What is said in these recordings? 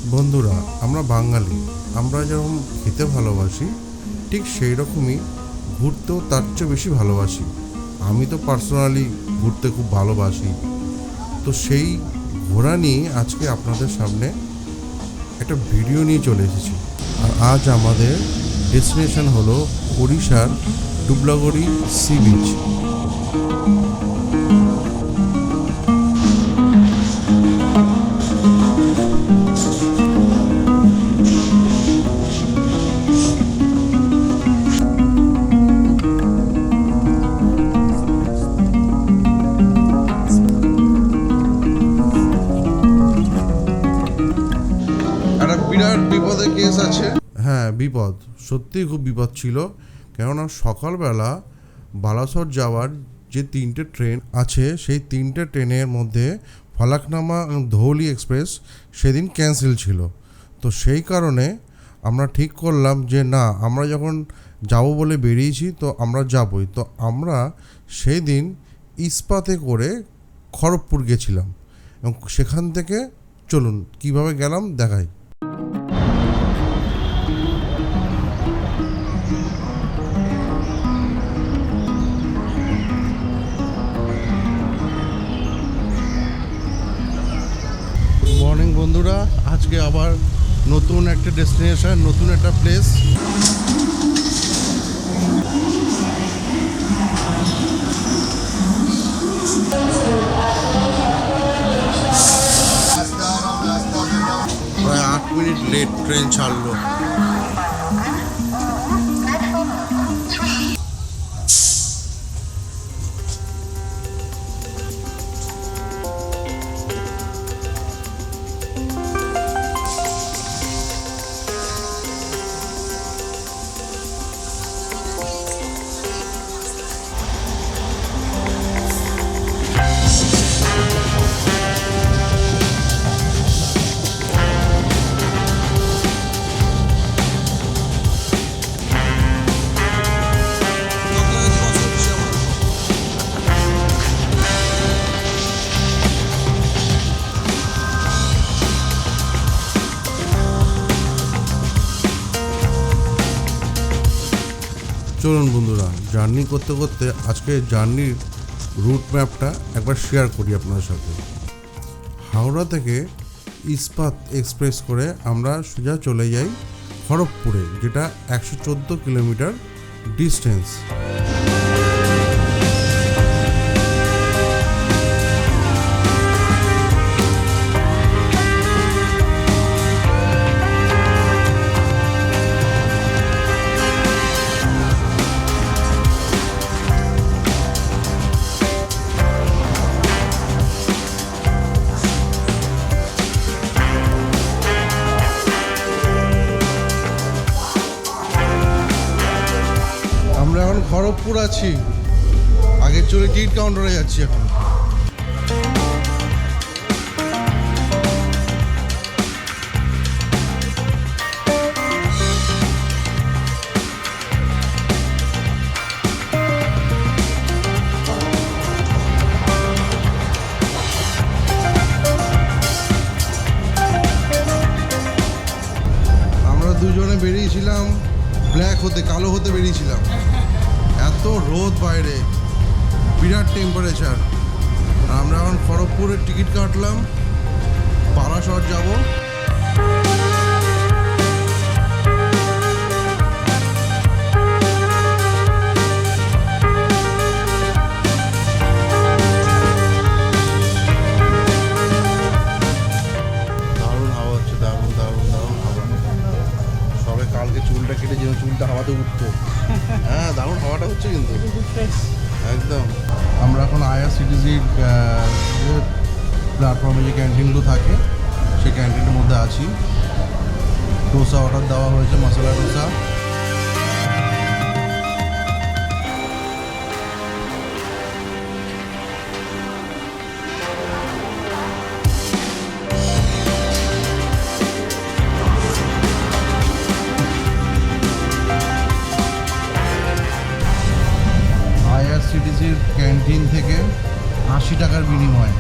বন্ধুরা, আমরা বাঙালি, আমরা যেরকম খেতে ভালোবাসি ঠিক সেই রকমই ঘুরতেও তার চেয়ে বেশি ভালোবাসি। আমি তো পার্সোনালি ঘুরতে খুব ভালোবাসি। তো সেই ঘোরা নিয়ে আজকে আপনাদের সামনে একটা ভিডিও নিয়ে চলে এসেছি। আর আজ আমাদের ডেস্টিনেশন হলো ওড়িশার ডুবলাগড়ি সি বিচ। বিপদের কেস আছে। হ্যাঁ, বিপদ, সত্যিই খুব বিপদ ছিল। কেননা সকালবেলা বালাসোর যাওয়ার যে 3টে ট্রেন আছে, সেই 3টে ট্রেনের মধ্যে ফলাকনামা ধৌলি এক্সপ্রেস সেদিন ক্যান্সেল ছিল। তো সেই কারণে আমরা ঠিক করলাম যে না, আমরা যখন যাব বলে বেরিয়েছি তো আমরা যাবই। তো আমরা সেই দিন ইস্পাতে করে খড়গপুর গেছিলাম এবং সেখান থেকে চলুন কিভাবে গেলাম দেখাই। মর্নিং বন্ধুরা, আজকে আবার নতুন একটা ডেস্টিনেশন, নতুন একটা প্লেস। প্রায় 8 মিনিট লেট ট্রেন ছাড়লো। চলুন বন্ধুরা, জার্নি করতে করতে আজকে জার্নির রুট ম্যাপটা একবার শেয়ার করি আপনাদের সাথে। হাওড়া থেকে ইস্পাত এক্সপ্রেস করে আমরা সোজা চলে যাই খড়গপুরে, যেটা 114 কিলোমিটার ডিস্টেন্স। এখন খড়গপুর আছি, আগে চলে টিকিট কাউন্টারে যাচ্ছি। এখন আমরা দুজনে বেরিয়েছিলাম ব্ল্যাক হতে, কালো হতে বেরিয়েছিলাম। এত রোদ বাইরে, বিরাট টেম্পারেচার। আমরা এখন খড়গপুরের টিকিট কাটলাম, বালাসর যাব। দারুণ হাওয়া হচ্ছে, দারুণ দারুণ দারুণ হাওয়া। সবে কালকে চুলটা কেটে যেন চুলটা হাওয়াতে উঠতো। হ্যাঁ, দারুণ হাওয়াটা হচ্ছে কিন্তু একদম। আমরা এখন IRCTCর প্ল্যাটফর্মে যে ক্যান্টিনগুলো থাকে সেই ক্যান্টিনের মধ্যে আছি। ডোসা অর্ডার দেওয়া হয়েছে, মশলা ডোসা। IRCTCর ক্যান্টিন থেকে 80 টাকার বিনিময়ে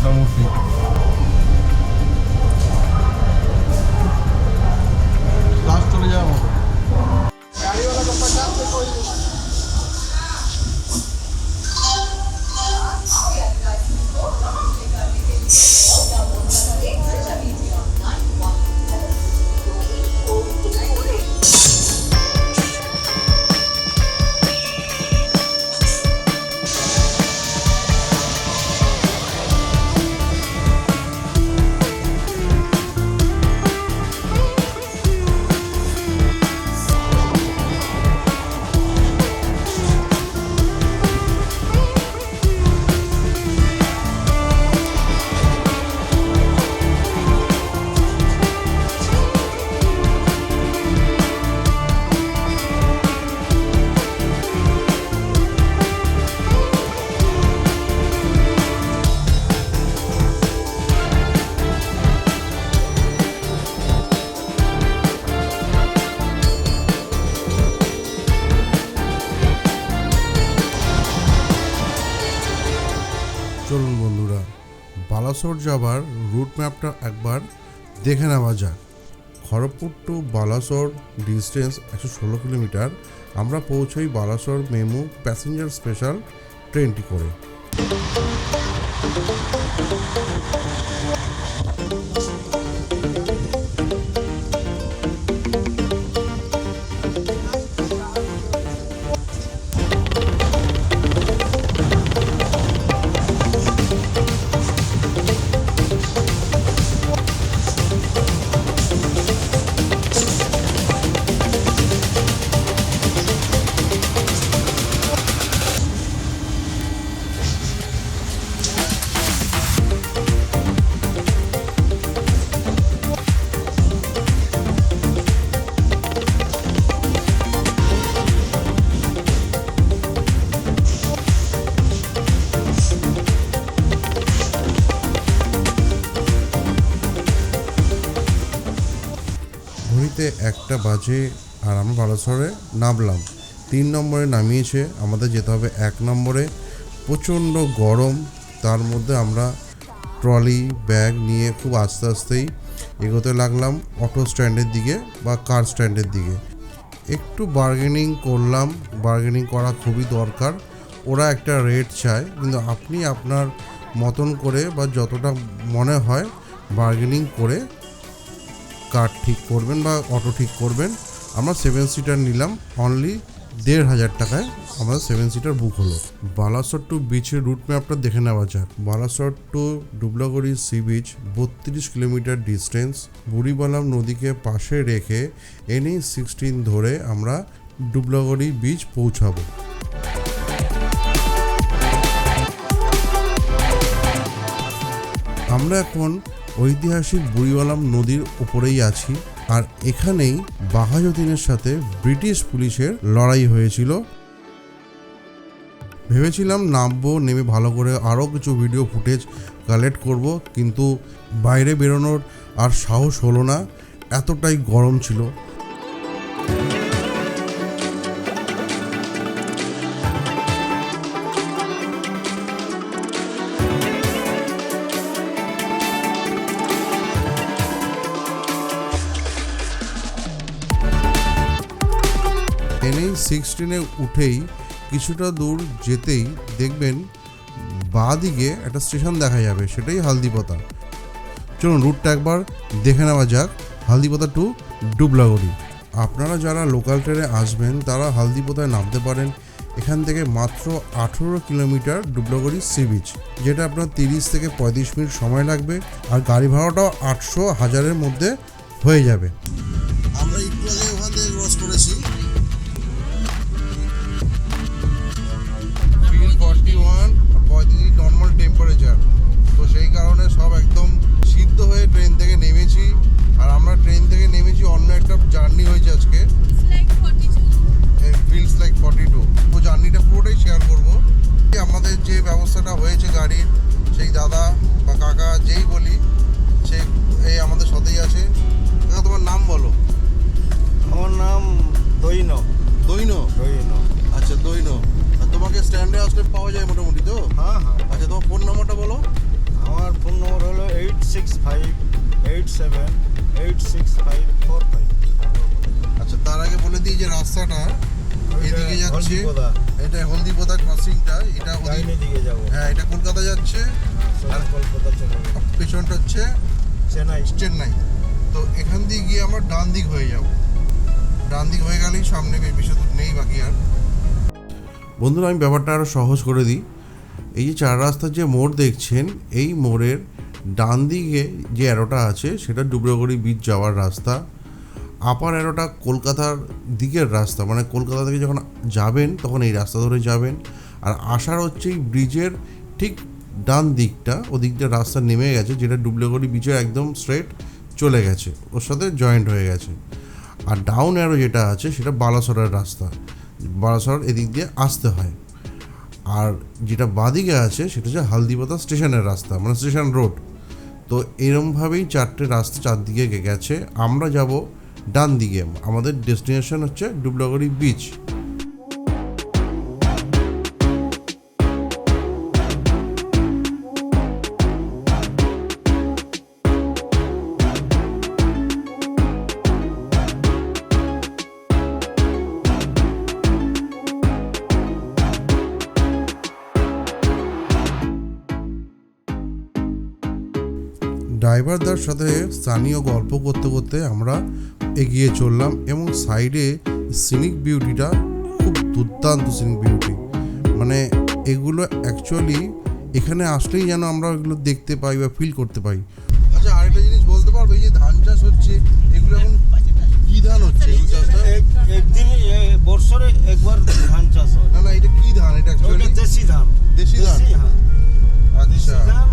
মোটামুটি। লাস্ট চলে যাওয়ার মতো। চলুন বন্ধুরা, বালাসোর যাবার রুট ম্যাপটা একবার দেখে নেওয়া যাক। Kharagpur to Balasore distance 116 kilometre. আমরা পৌঁছই বালাসোর মেমু প্যাসেঞ্জার স্পেশাল ট্রেনটি করে। ঘড়িতে 1টা বাজে আর আমরা বালাসোরে নামলাম। 3 নম্বরে নামিয়েছে, আমাদের যেতে হবে 1 নম্বরে। প্রচণ্ড গরম, তার মধ্যে আমরা ট্রলি ব্যাগ নিয়ে খুব আস্তে আস্তেই এগোতে লাগলাম অটো স্ট্যান্ডের দিকে বা কার স্ট্যান্ডের দিকে। একটু বার্গেনিং করলাম, বার্গেনিং করা খুবই দরকার। ওরা একটা রেট চায়, কিন্তু আপনি আপনার মতন করে বা যতটা মনে হয় বার্গেনিং করে কার ঠিক করবেন বা অটো ঠিক করবেন। আমরা 7 সিটার নিলাম, অনলি 1,500 টাকায় আমাদের 7 সিটার বুক হলো। বালাসোর টু বিচের রুট ম্যাপটা দেখে নেওয়া যাক। Balasore to Dublagadi sea beach 32 kilometre distance. Burhabalang নদীকে পাশে রেখে NH16 ধরে আমরা ডুবলাগড়ি বিচ পৌঁছাবো। আমরা এখন ঐতিহাসিক বুড়িবালাম নদীর উপরেই আছি, আর এখানেই বাঘাযতীনের সাথে ব্রিটিশ পুলিশের লড়াই হয়েছিল। ভেবেছিলাম নামবো, নেমে ভালো করে আরও কিছু ভিডিও ফুটেজ কালেক্ট করব, কিন্তু বাইরে বেরোনোর আর সাহস হলো না, এতটাই গরম ছিল। NH16 উঠেই কিছুটা দূর যেতেই দেখবেন বাঁ দিকে একটা স্টেশন দেখা যাবে, সেটাই হালদিপোতা। চলুন রুটটা একবার দেখে নেওয়া যাক, হালদিপোতা টু ডুবলাগড়ি। আপনারা যারা লোকাল ট্রেনে আসবেন তারা হালদিপোতায় নামতে পারেন। এখান থেকে মাত্র 18 কিলোমিটার ডুবলাগড়ি সি বিচ, যেটা আপনার 30 থেকে 35 মিনিট সময় লাগবে, আর গাড়ি ভাড়াটাও 800-1000-এর মধ্যে হয়ে যাবে। আমরা একটু আগে ওখান থেকে ক্রস করেছি। 41 35 নর্মাল টেম্পারেচার, তো সেই কারণে সব একদম সিদ্ধ হয়ে ট্রেন থেকে নেমেছি। আর আমরা ট্রেন থেকে নেমেছি, অন্য একটা জার্নি হয়েছে আজকে, ফিলস লাইক 42। তো জার্নিটা পুরোটাই শেয়ার করবো। আমাদের যে ব্যবস্থাটা হয়েছে গাড়ির, সেই দাদা বা কাকা যেই বলি, সে এই আমাদের সাথেই আছে। তোমার নাম বলো? 087865545। আচ্ছা, তার আগে বলে দিই যে রাস্তাটা এদিকে যাচ্ছে, হলদিপোদা, এটা হলদিপোদা ক্রসিংটা, এটা ডাইনে দিকে যাব। হ্যাঁ, এটা কলকাতা যাচ্ছে, আর কলকাতা চলে যাবে। পেছনটা হচ্ছে চেন্নাই। তো এখান দিয়ে গিয়ে আমরা ডান দিক হয়ে যাব। ডান দিক হয়ে গেলেই সামনে বেশি দূর নেই বাকি আর। বন্ধুরা, আমি ব্যাপারটা আরও সহজ করে দিই। এই যে চার রাস্তার যে মোড় দেখছেন, এই মোড়ের ডান দিকে যে অ্যারোটা আছে সেটা ডুবরাগড়ি বিচ যাওয়ার রাস্তা। আপার অ্যারোটা কলকাতার দিকের রাস্তা, মানে কলকাতা থেকে যখন যাবেন তখন এই রাস্তা ধরে যাবেন। আর আসার হচ্ছে এই ব্রিজের ঠিক ডান দিকটা, ওদিকটা রাস্তা নেমে গেছে, যেটা ডুবলাগড়ি বিচের একদম স্ট্রেট চলে গেছে, ওর সাথে জয়েন্ট হয়ে গেছে। আর ডাউন অ্যারো যেটা আছে সেটা বালাসরের রাস্তা, বালাসর এদিক দিয়ে আসতে হয়। আর যেটা বাদিকে আছে সেটা হচ্ছে হলদিপোদা স্টেশনের রাস্তা, মানে স্টেশন রোড। তো এরমভাবেই চারটে রাস্তা চারদিকে গেছে। আমরা যাব ডান দিকে, আমাদের ডেস্টিনেশন হচ্ছে ডুবলাগড়ি বিচ। ড্রাইভারদের সাথে স্থানীয় গল্প করতে করতে আমরা এগিয়ে চললাম, এবং সাইডে সিনিক বিউটিটা খুব দুর্দান্ত সিনিক বিউটি। মানে এগুলো অ্যাকচুয়ালি এখানে আসলেই যেন আমরা এগুলো দেখতে পাই বা ফিল করতে পাই। আচ্ছা, আরেকটা জিনিস বলতে পারবে, এই যে ধান চাষ হচ্ছে, এগুলো এখন কি ধান হচ্ছে? এই চাষটা একদিন বছরে একবার ধান চাষ হয়। না, এটা কি ধান? এটা অ্যাকচুয়ালি দেশি ধান। দেশি ধান। হ্যাঁ, আচ্ছা, ধান